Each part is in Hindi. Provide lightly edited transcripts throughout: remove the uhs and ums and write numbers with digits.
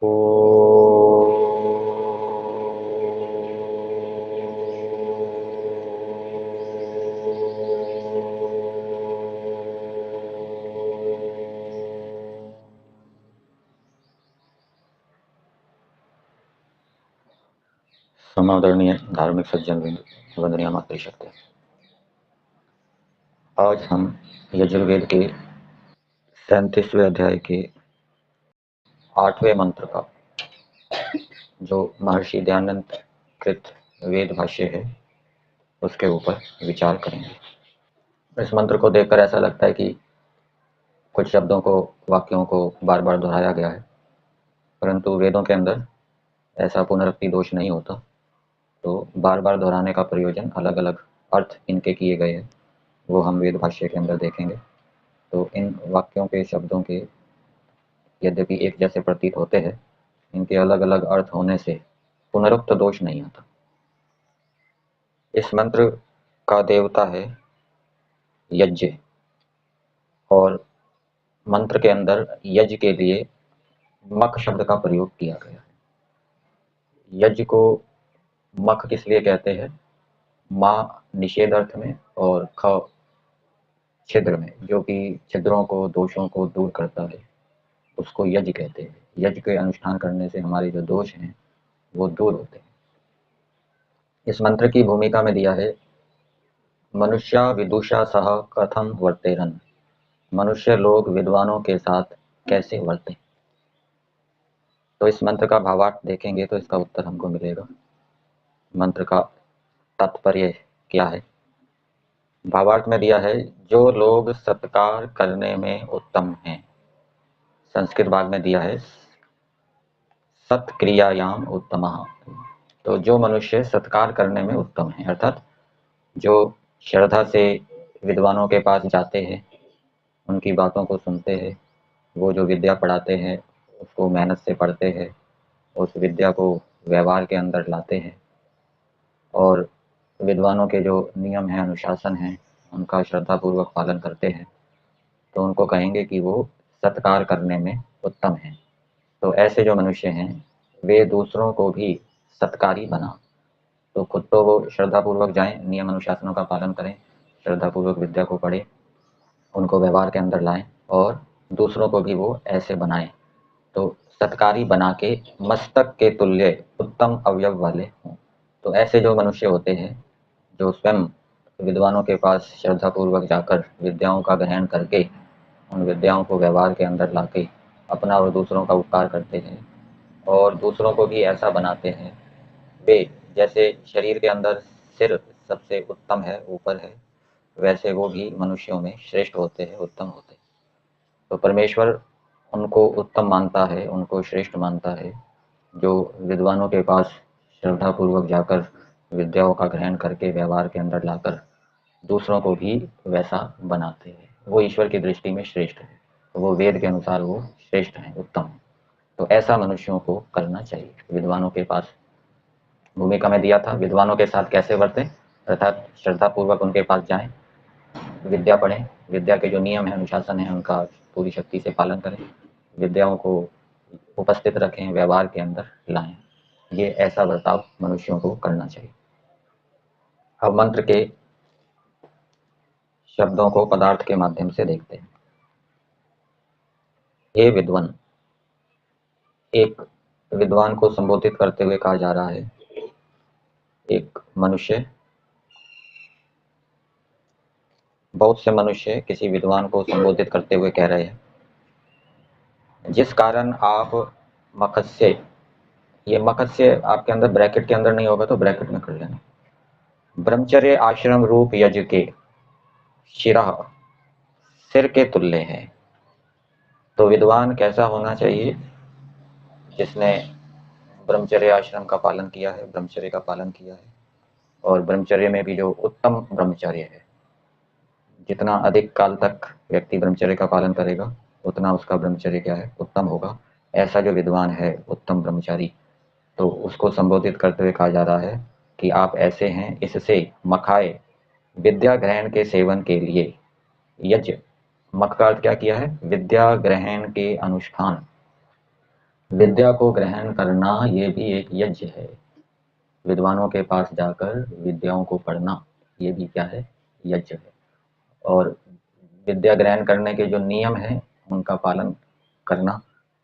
ओ समादरणीय धार्मिक सज्जन वंदनीय मातृशक्ति, आज हम यजुर्वेद के 37वें अध्याय के 8वें मंत्र का, जो महर्षि दयानंद कृत वेद भाष्य है, उसके ऊपर विचार करेंगे। इस मंत्र को देखकर ऐसा लगता है कि कुछ शब्दों को, वाक्यों को बार बार दोहराया गया है, परंतु वेदों के अंदर ऐसा पुनरुक्ति दोष नहीं होता। तो बार बार दोहराने का प्रयोजन अलग अलग अर्थ इनके किए गए हैं, वो हम वेद भाष्य के अंदर देखेंगे। तो इन वाक्यों के, शब्दों के यद्यपि एक जैसे प्रतीत होते हैं, इनके अलग अलग अर्थ होने से पुनरुक्त दोष नहीं आता। इस मंत्र का देवता है यज्ञ, और मंत्र के अंदर यज्ञ के लिए मक शब्द का प्रयोग किया गया है। यज्ञ को मक किस लिए कहते हैं? माँ निषेध अर्थ में और ख छिद्र में, जो कि छिद्रों को, दोषों को दूर करता है, उसको यज्ञ कहते हैं। यज्ञ के अनुष्ठान करने से हमारे जो दोष हैं वो दूर होते हैं। इस मंत्र की भूमिका में दिया है, मनुष्या विदुषा सह कथम वर्तेरन, मनुष्य लोग विद्वानों के साथ कैसे वर्तें। तो इस मंत्र का भावार्थ देखेंगे तो इसका उत्तर हमको मिलेगा। मंत्र का तात्पर्य क्या है? भावार्थ में दिया है, जो लोग सत्कार करने में उत्तम हैं। संस्कृत भाग में दिया है, सत्क्रियायाम उत्तमः। तो जो मनुष्य सत्कार करने में उत्तम है, अर्थात जो श्रद्धा से विद्वानों के पास जाते हैं, उनकी बातों को सुनते हैं, वो जो विद्या पढ़ाते हैं उसको मेहनत से पढ़ते हैं, उस विद्या को व्यवहार के अंदर लाते हैं, और विद्वानों के जो नियम हैं, अनुशासन हैं, उनका श्रद्धापूर्वक पालन करते हैं, तो उनको कहेंगे कि वो सत्कार करने में उत्तम हैं। तो ऐसे जो मनुष्य हैं वे दूसरों को भी सत्कारी बना। तो खुद तो वो श्रद्धापूर्वक जाएं, नियम अनुशासनों का पालन करें, श्रद्धापूर्वक विद्या को पढ़ें, उनको व्यवहार के अंदर लाएं, और दूसरों को भी वो ऐसे बनाएं। तो सत्कारी बना के मस्तक के तुल्य उत्तम अवयव वाले हों। तो ऐसे जो मनुष्य होते हैं, जो स्वयं विद्वानों के पास श्रद्धापूर्वक जाकर विद्याओं का ग्रहण करके उन विद्याओं को व्यवहार के अंदर लाके अपना और दूसरों का उपकार करते हैं, और दूसरों को भी ऐसा बनाते हैं। वे जैसे शरीर के अंदर सिर सबसे उत्तम है, ऊपर है, वैसे वो भी मनुष्यों में श्रेष्ठ होते हैं, उत्तम होते हैं। तो परमेश्वर उनको उत्तम मानता है, उनको श्रेष्ठ मानता है, जो विद्वानों के पास श्रद्धापूर्वक जाकर विद्याओं का ग्रहण करके व्यवहार के अंदर लाकर दूसरों को भी वैसा बनाते हैं। वो ईश्वर की दृष्टि में श्रेष्ठ है, वो वेद के अनुसार वो श्रेष्ठ हैं, उत्तम हैं। तो ऐसा मनुष्यों को करना चाहिए। विद्वानों के पास भूमिका में दिया था, विद्वानों के साथ कैसे वर्तें, अर्थात श्रद्धापूर्वक उनके पास जाएं, विद्या पढ़ें, विद्या के जो नियम है, अनुशासन है, उनका पूरी शक्ति से पालन करें, विद्याओं को उपस्थित रखें, व्यवहार के अंदर लाएं। ये ऐसा बर्ताव मनुष्यों को करना चाहिए। अब मंत्र के शब्दों को पदार्थ के माध्यम से देखते हैं। हे विद्वान, एक विद्वान को संबोधित करते हुए कहा जा रहा है, एक मनुष्य, बहुत से मनुष्य किसी विद्वान को संबोधित करते हुए कह रहे हैं, जिस कारण आप मत्स्य, ये मत्स्य आपके अंदर ब्रैकेट के अंदर नहीं होगा तो ब्रैकेट में कर लेना, ब्रह्मचर्य आश्रम रूप यज्ञ के शिरा सिर के तुल्य है। तो विद्वान कैसा होना चाहिए? जिसने ब्रह्मचर्य आश्रम का पालन किया है, ब्रह्मचर्य का पालन किया है, और ब्रह्मचर्य में भी जो उत्तम ब्रह्मचर्य है, जितना अधिक काल तक व्यक्ति ब्रह्मचर्य का पालन करेगा उतना उसका ब्रह्मचर्य क्या है? उत्तम होगा। ऐसा जो विद्वान है, उत्तम ब्रह्मचारी, तो उसको संबोधित करते हुए कहा जा रहा है कि आप ऐसे हैं, इससे मखाए विद्या ग्रहण के सेवन के लिए यज्ञ, मख का अर्थ क्या किया है? विद्या ग्रहण के अनुष्ठान, विद्या को ग्रहण करना ये भी एक यज्ञ है। विद्वानों के पास जाकर विद्याओं को पढ़ना ये भी क्या है, यज्ञ है। और विद्या ग्रहण करने के जो नियम हैं उनका पालन करना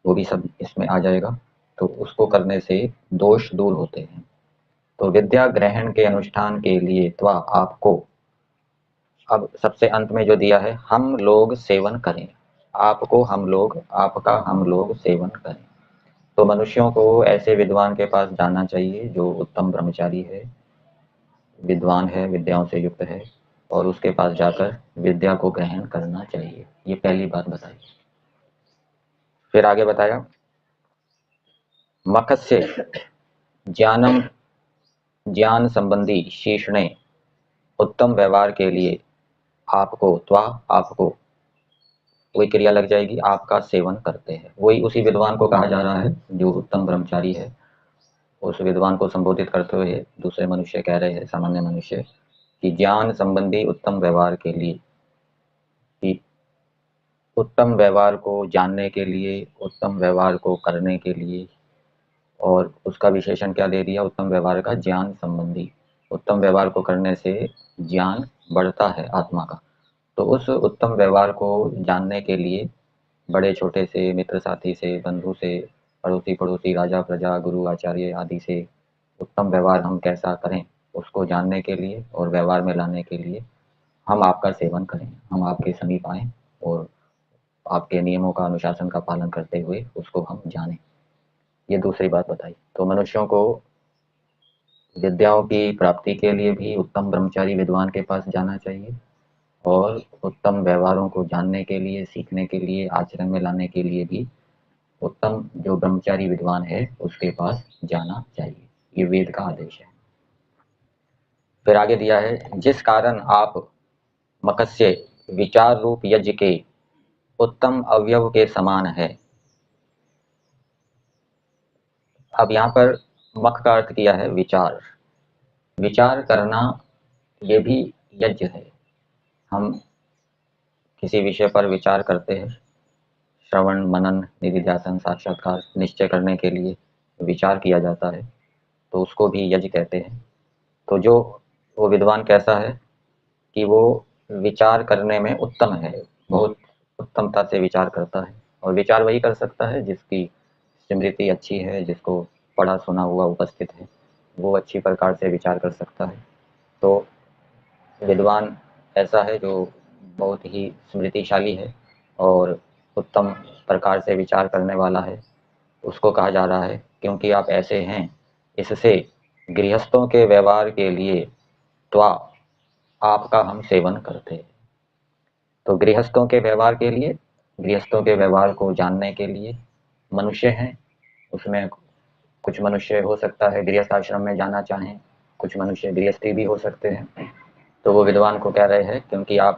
वो भी सब इसमें आ जाएगा। तो उसको करने से दोष दूर होते हैं। तो विद्या ग्रहण के अनुष्ठान के लिए तो आपको अब सबसे अंत में जो दिया है, हम लोग सेवन करें। आपको हम लोग, आपका हम लोग सेवन करें। तो मनुष्यों को ऐसे विद्वान के पास जाना चाहिए जो उत्तम ब्रह्मचारी है, विद्वान है, विद्याओं से युक्त है, और उसके पास जाकर विद्या को ग्रहण करना चाहिए। ये पहली बात बताई। फिर आगे बताया, मत्स्य ज्ञानम, ज्ञान संबंधी शीर्षणे उत्तम व्यवहार के लिए आपको आपको वही क्रिया लग जाएगी, आपका सेवन करते हैं। वही उसी विद्वान को कहा जा रहा है जो उत्तम ब्रह्मचारी है। उस विद्वान को संबोधित करते हुए दूसरे मनुष्य कह रहे हैं, सामान्य मनुष्य, कि ज्ञान संबंधी उत्तम व्यवहार के लिए, कि उत्तम व्यवहार को जानने के लिए, उत्तम व्यवहार को करने के लिए, और उसका विशेषण क्या दे दिया, उत्तम व्यवहार का ज्ञान संबंधी। उत्तम व्यवहार को करने से ज्ञान बढ़ता है आत्मा का। तो उस उत्तम व्यवहार को जानने के लिए बड़े छोटे से, मित्र साथी से, बंधु से, पड़ोसी पड़ोसी, राजा प्रजा, गुरु आचार्य आदि से उत्तम व्यवहार हम कैसा करें उसको जानने के लिए और व्यवहार में लाने के लिए हम आपका सेवन करें, हम आपके समीप आएँ और आपके नियमों का, अनुशासन का पालन करते हुए उसको हम जानें। ये दूसरी बात बताई। तो मनुष्यों को विद्याओं की प्राप्ति के लिए भी उत्तम ब्रह्मचारी विद्वान के पास जाना चाहिए, और उत्तम व्यवहारों को जानने के लिए, सीखने के लिए, आचरण में लाने के लिए भी उत्तम जो ब्रह्मचारी विद्वान है उसके पास जाना चाहिए। ये वेद का आदेश है। फिर आगे दिया है, जिस कारण आप मत्स्य विचार रूप यज्ञ के उत्तम अवयव के समान है। अब यहाँ पर मख का अर्थ किया है विचार। विचार करना ये भी यज्ञ है। हम किसी विषय पर विचार करते हैं, श्रवण मनन निधिध्यासन साक्षात्कार निश्चय करने के लिए विचार किया जाता है, तो उसको भी यज्ञ कहते हैं। तो जो वो विद्वान कैसा है कि वो विचार करने में उत्तम है, बहुत उत्तमता से विचार करता है। और विचार वही कर सकता है जिसकी स्मृति अच्छी है, जिसको पढ़ा सुना हुआ उपस्थित है, वो अच्छी प्रकार से विचार कर सकता है। तो विद्वान ऐसा है जो बहुत ही स्मृतिशाली है और उत्तम प्रकार से विचार करने वाला है, उसको कहा जा रहा है। क्योंकि आप ऐसे हैं, इससे गृहस्थों के व्यवहार के लिए त्वा आपका हम सेवन करते हैं। तो गृहस्थों के व्यवहार के लिए, गृहस्थों के व्यवहार को जानने के लिए मनुष्य हैं, उसमें कुछ मनुष्य हो सकता है गृहस्थ आश्रम में जाना चाहें, कुछ मनुष्य गृहस्थी भी हो सकते हैं। तो वो विद्वान को कह रहे हैं, क्योंकि आप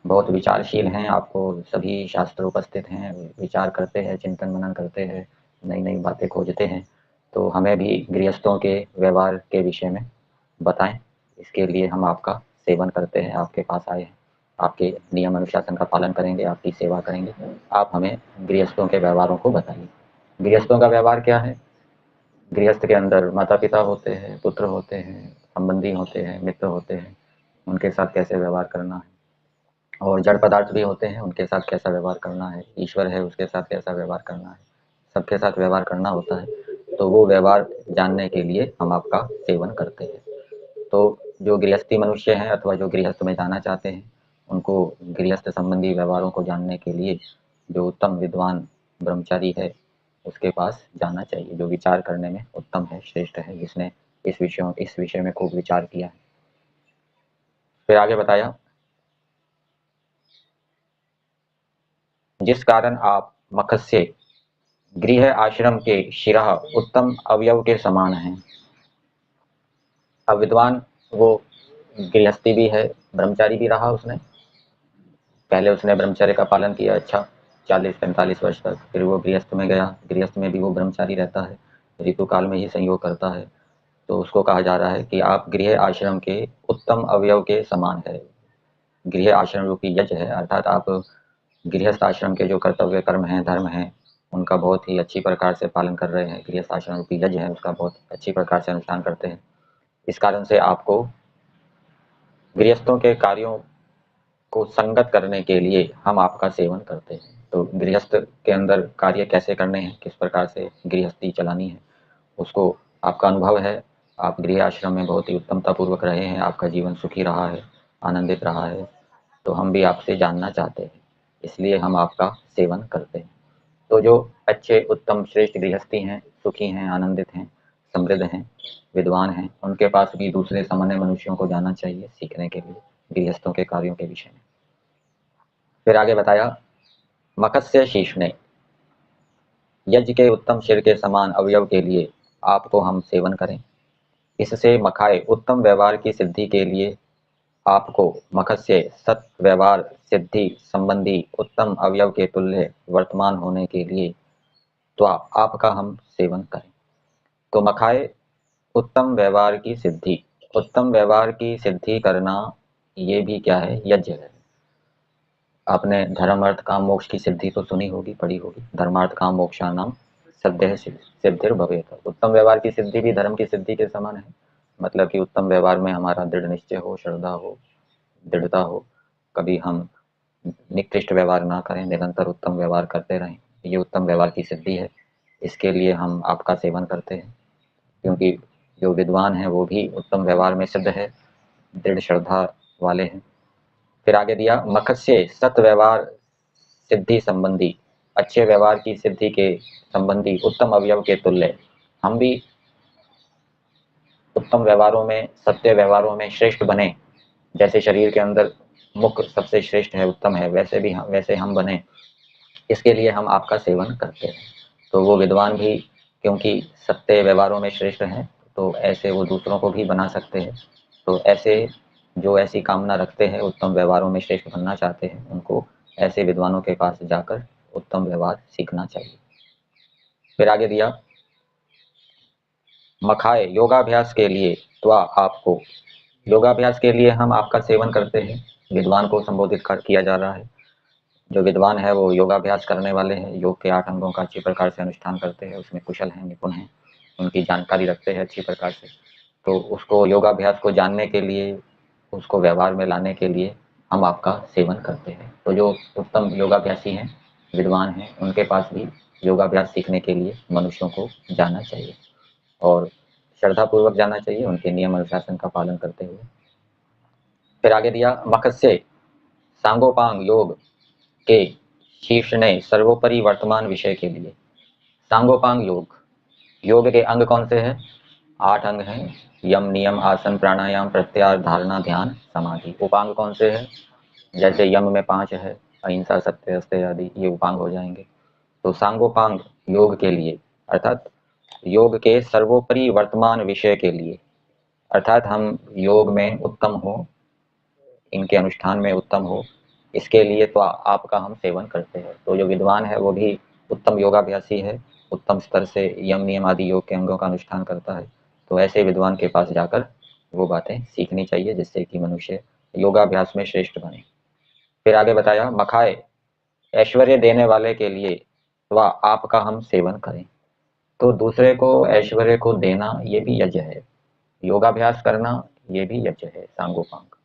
बहुत विचारशील हैं, आपको सभी शास्त्र उपस्थित हैं, विचार करते हैं, चिंतन मनन करते हैं, नई नई बातें खोजते हैं, तो हमें भी गृहस्थों के व्यवहार के विषय में बताएं। इसके लिए हम आपका सेवन करते हैं, आपके पास आए हैं, आपके नियम अनुशासन का पालन करेंगे, आपकी सेवा करेंगे। आप हमें गृहस्थों के व्यवहारों को बताइए। गृहस्थों का व्यवहार क्या है? गृहस्थ के अंदर माता पिता होते हैं, पुत्र होते हैं, संबंधी होते हैं, मित्र होते हैं, उनके साथ कैसे व्यवहार करना है, और जड़ पदार्थ भी होते हैं, उनके साथ कैसा व्यवहार करना है, ईश्वर है उसके साथ कैसा व्यवहार करना है, सबके साथ व्यवहार करना होता है। तो वो व्यवहार जानने के लिए हम आपका सेवन करते हैं। तो जो गृहस्थी मनुष्य हैं अथवा जो गृहस्थ में जाना चाहते हैं, उनको गृहस्थ संबंधी व्यवहारों को जानने के लिए जो उत्तम विद्वान ब्रह्मचारी है उसके पास जाना चाहिए, जो विचार करने में उत्तम है, श्रेष्ठ है, जिसने इस विषय में खूब विचार किया है। फिर आगे बताया, जिस कारण आप मत्स्य गृह आश्रम के शिरः उत्तम अवयव के समान हैं। अब विद्वान वो गृहस्थी भी है, ब्रह्मचारी भी रहा उसने, पहले उसने ब्रह्मचर्य का पालन किया अच्छा 40-45 वर्ष तक, फिर वो गृहस्थ में गया, गृहस्थ में भी वो ब्रह्मचारी रहता है, ऋतु काल में ही संयोग करता है। तो उसको कहा जा रहा है कि आप गृह आश्रम के उत्तम अवयव के समान है। गृह आश्रम रूपी यज्ञ है, अर्थात आप गृहस्थ आश्रम के जो कर्तव्य कर्म हैं, धर्म हैं, उनका बहुत ही अच्छी प्रकार से पालन कर रहे हैं, गृहस्थ आश्रम रूपी यज्ञ है उसका बहुत अच्छी प्रकार से अनुष्ठान करते हैं। इस कारण से आपको गृहस्थों के कार्यों को संगत करने के लिए हम आपका सेवन करते हैं। तो गृहस्थ के अंदर कार्य कैसे करने हैं, किस प्रकार से गृहस्थी चलानी है, उसको आपका अनुभव है। आप गृह आश्रम में बहुत ही उत्तमता पूर्वक रहे हैं, आपका जीवन सुखी रहा है, आनंदित रहा है। तो हम भी आपसे जानना चाहते हैं, इसलिए हम आपका सेवन करते हैं। तो जो अच्छे उत्तम श्रेष्ठ गृहस्थी हैं, सुखी हैं, आनंदित हैं, समृद्ध हैं, विद्वान हैं, उनके पास भी दूसरे सामान्य मनुष्यों को जाना चाहिए सीखने के लिए गृहस्थों के कार्यों के विषय में। फिर आगे बताया, मत्स्य शीर्ष ने यज्ञ के उत्तम शिर के समान अवयव के लिए आपको हम सेवन करें। इससे मखाए उत्तम व्यवहार की सिद्धि के लिए आपको मत्स्य सत व्यवहार सिद्धि संबंधी उत्तम अवयव के तुल्य वर्तमान होने के लिए तो आपका हम सेवन करें। तो मखाए उत्तम व्यवहार की सिद्धि, उत्तम व्यवहार की सिद्धि करना ये भी क्या है, यज्ञ है। आपने धर्म अर्थ काम मोक्ष की सिद्धि तो सुनी होगी, पढ़ी होगी। धर्मार्थ काम मोक्षाणाम सिद्धिः सिद्धिर्भवेत्। उत्तम व्यवहार की सिद्धि भी धर्म की सिद्धि के समान है। मतलब कि उत्तम व्यवहार में हमारा दृढ़ निश्चय हो, श्रद्धा हो, दृढ़ता हो, कभी हम निकृष्ट व्यवहार ना करें, निरंतर उत्तम व्यवहार करते रहें, ये उत्तम व्यवहार की सिद्धि है। इसके लिए हम आपका सेवन करते हैं, क्योंकि जो विद्वान है वो भी उत्तम व्यवहार में सिद्ध है, दृढ़ श्रद्धा वाले हैं। फिर आगे दिया, मत्स्य सत व्यवहार सिद्धि संबंधी, अच्छे व्यवहार की सिद्धि के संबंधी उत्तम अवयव के तुल्य हम भी उत्तम व्यवहारों में, सत्य व्यवहारों में श्रेष्ठ बने। जैसे शरीर के अंदर मुख सबसे श्रेष्ठ है, उत्तम है, वैसे हम बने, इसके लिए हम आपका सेवन करते हैं। तो वो विद्वान भी क्योंकि सत्य व्यवहारों में श्रेष्ठ हैं, तो ऐसे वो दूसरों को भी बना सकते हैं। तो ऐसे जो ऐसी कामना रखते हैं, उत्तम व्यवहारों में श्रेष्ठ बनना चाहते हैं, उनको ऐसे विद्वानों के पास जाकर उत्तम व्यवहार सीखना चाहिए। फिर आगे दिया, मखाए योगाभ्यास के लिए तो आपको, योगाभ्यास के लिए हम आपका सेवन करते हैं। विद्वान को संबोधित किया जा रहा है। जो विद्वान है वो योगाभ्यास करने वाले हैं, योग के 8 अंगों का अच्छी प्रकार से अनुष्ठान करते हैं, उसमें कुशल हैं, निपुण हैं, उनकी जानकारी रखते हैं अच्छी प्रकार से। तो उसको योगाभ्यास को जानने के लिए, उसको व्यवहार में लाने के लिए हम आपका सेवन करते हैं। तो जो उत्तम योगाभ्यासी हैं, विद्वान हैं, उनके पास भी योगाभ्यास सीखने के लिए मनुष्यों को जाना चाहिए और श्रद्धापूर्वक जाना चाहिए, उनके नियम अनुशासन का पालन करते हुए। फिर आगे दिया, मत्स्य सांगोपांग योग के शीर्ष ने सर्वोपरि वर्तमान विषय के लिए। सांगोपांग योग, योग के अंग कौन से हैं? 8 अंग हैं, यम नियम आसन प्राणायाम प्रत्याहार धारणा ध्यान समाधि। उपांग कौन से हैं? जैसे यम में 5 है, अहिंसा सत्य अस्तेय आदि, ये उपांग हो जाएंगे। तो सांगोपांग योग के लिए, अर्थात योग के सर्वोपरि वर्तमान विषय के लिए, अर्थात हम योग में उत्तम हो, इनके अनुष्ठान में उत्तम हो, इसके लिए तो आपका हम सेवन करते हैं। तो जो विद्वान है वो भी उत्तम योगाभ्यासी है, उत्तम स्तर से यम नियम आदि योग के अंगों का अनुष्ठान करता है। तो ऐसे विद्वान के पास जाकर वो बातें सीखनी चाहिए, जिससे कि मनुष्य योगाभ्यास में श्रेष्ठ बने। फिर आगे बताया, मखाए ऐश्वर्य देने वाले के लिए व आपका हम सेवन करें। तो दूसरे को ऐश्वर्य को देना ये भी यज्ञ है, योगाभ्यास करना ये भी यज्ञ है, सांगोपांग।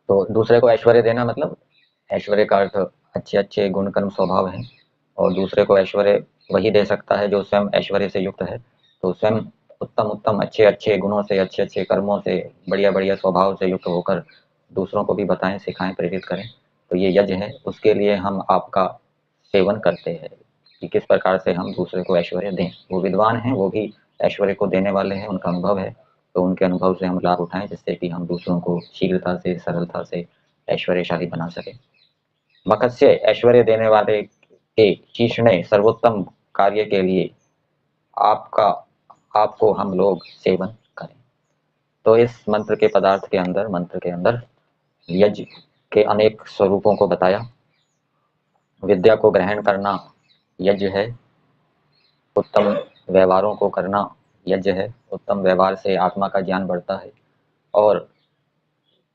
तो दूसरे को ऐश्वर्य देना मतलब, ऐश्वर्य का अर्थ अच्छे अच्छे गुण कर्म स्वभाव है, और दूसरे को ऐश्वर्य वही दे सकता है जो स्वयं ऐश्वर्य से युक्त है। तो स्वयं उत्तम उत्तम अच्छे अच्छे गुणों से, अच्छे अच्छे कर्मों से, बढ़िया बढ़िया स्वभाव से युक्त होकर दूसरों को भी बताएं, सिखाएं, प्रेरित करें। तो ये यज्ञ है, उसके लिए हम आपका सेवन करते हैं कि किस प्रकार से हम दूसरे को ऐश्वर्य दें। वो विद्वान हैं, वो भी ऐश्वर्य को देने वाले हैं, उनका अनुभव है, तो उनके अनुभव से हम लाभ उठाएं, जिससे कि हम दूसरों को शीघ्रता से, सरलता से ऐश्वर्यशाली बना सकें। मत्स्य ऐश्वर्य देने वाले के शीर्ष ने सर्वोत्तम कार्य के लिए आपका, आपको हम लोग सेवन करें। तो इस मंत्र के पदार्थ के अंदर, मंत्र के अंदर यज्ञ के अनेक स्वरूपों को बताया। विद्या को ग्रहण करना यज्ञ है, उत्तम व्यवहारों को करना यज्ञ है, उत्तम व्यवहार से आत्मा का ज्ञान बढ़ता है, और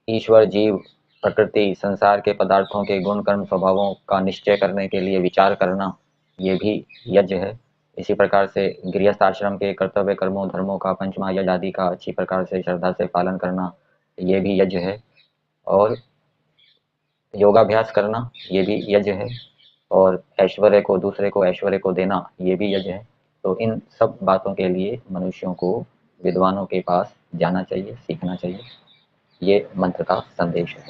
ईश्वर, जीव, प्रकृति, संसार के पदार्थों के गुण कर्म स्वभावों का निश्चय करने के लिए विचार करना ये भी यज्ञ है। इसी प्रकार से गृहस्थ आश्रम के कर्तव्य कर्मों धर्मों का पंचमहायज्ञ आदि का अच्छी प्रकार से श्रद्धा से पालन करना, ये भी यज्ञ है। और योगाभ्यास करना, ये भी यज्ञ है। और ऐश्वर्य को, दूसरे को ऐश्वर्य को देना, ये भी यज्ञ है। तो इन सब बातों के लिए मनुष्यों को विद्वानों के पास जाना चाहिए, सीखना चाहिए। ये मंत्र का संदेश है।